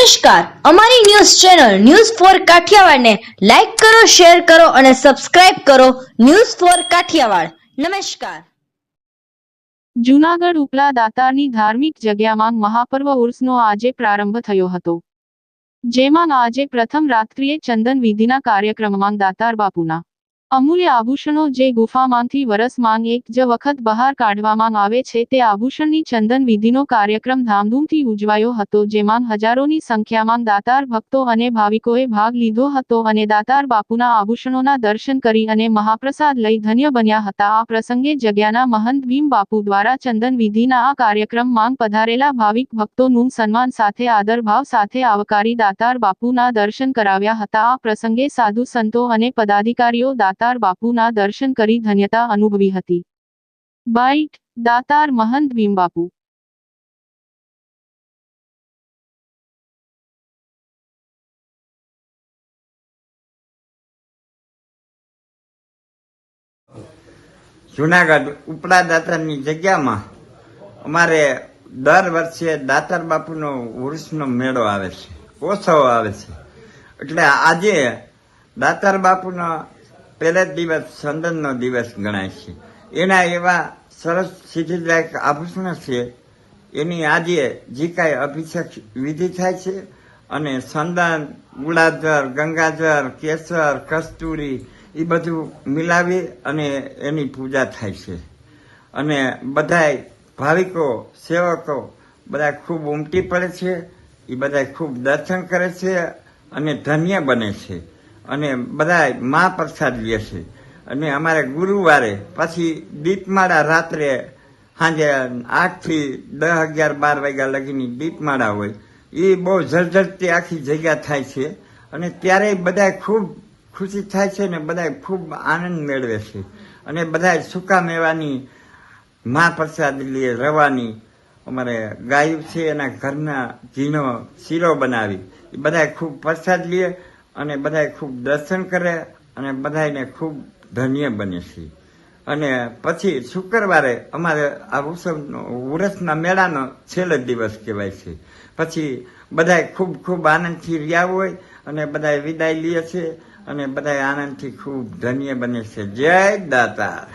નમસ્કાર, અમારી news channel news for Kathiawad ને લાઈક કરો, શેર કરો અને સબસ્ક્રાઇબ કરો. News for Kathiawad. નમસ્કાર. જૂનાગઢ ઉપલા દાતારની ધાર્મિક જગ્યામાં મહાપર્વ ઉર્સનો આજે પ્રારંભ થયો હતો, જેમાં આજે પ્રથમ રાત્રિએ ચંદન વિધિના કાર્યક્રમમાં દાતાર બાપુના અમૂલ્ય આભૂષણો જે ગુફામાંથી વરસમાં એક જ વખત બહાર કાઢવામાં આવે છે તે આભૂષણની ચંદન વિધિનો કાર્યક્રમ ધામધૂમથી ઉજવાયો હતો, જેમાં હજારોની સંખ્યામાં દાતાર ભક્તો અને ભાવિકોએ ભાગ લીધો હતો અને દાતાર બાપુના આભૂષણોના દર્શન કરી અને મહાપ્રસાદ લઈ ધન્ય બન્યા હતા. આ પ્રસંગે જગ્યાના મહંત ભીમ બાપુ દ્વારા ચંદન વિધિના આ કાર્યક્રમમાં પધારેલા ભાવિક ભક્તોનું સન્માન સાથે આદરભાવ સાથે આવકારી દાતાર બાપુના દર્શન કરાવ્યા હતા. આ પ્રસંગે સાધુ સંતો અને પદાધિકારીઓ દાતાર બાપુના દર્શન કરી ધન્યતા અનુભવી હતી. બાઈટ દાતાર મહંત ભીમ બાપુ. જૂનાગઢ ઉપલા દાતારની જગ્યામાં અમારે દર વર્ષે દાતાર બાપુનો ઉર્સનો મેળો આવે છે, ઉત્સવ આવે છે. એટલે આજે દાતાર બાપુનો પહેલા દિવસ ચંદનનો દિવસ ગણાય છે. એના એવા સરસ સિદ્ધિદાયક આભૂષણ છે. એની આજે જે કાંઈ અભિષેક વિધિ થાય છે અને ચંદન, ગુલાજર, ગંગાજર, કેસર, કસ્તુરી એ બધું મિલાવી અને એની પૂજા થાય છે. અને બધાય ભાવિકો, સેવકો બધા ખૂબ ઉમટી પડે છે. એ બધા ખૂબ દર્શન કરે છે અને ધન્ય બને છે અને બધા મહાપ્રસાદ લે છે. અને અમારે ગુરુવારે પછી દીપમાળા રાત્રે સાંજે 8 થી 10, 11, 12 વાગ્યા લગીની દીપમાળા હોય. એ બહુ ઝળઝળતી આખી જગ્યા થાય છે અને ત્યારે બધા ખૂબ ખુશી થાય છે ને બધા ખૂબ આનંદ મેળવે છે. અને બધા સૂકા મેવાની મહાપ્રસાદ લે. રવાની અમારે ગાયું છે એના ઘરના ઝીણો શીરો બનાવી એ બધા ખૂબ પ્રસાદ લે અને બધા ખૂબ દર્શન કરે અને બધાને ખૂબ ધન્ય બને છે. અને પછી શુક્રવારે અમારે આ ઉત્સવનો ઉરસના મેળાનો છેલ્લો દિવસ કહેવાય છે. પછી બધા ખૂબ ખૂબ આનંદથી રહ્યા હોય અને બધા વિદાય લે છે અને બધા આનંદથી ખૂબ ધન્ય બને છે. જય દાતાર.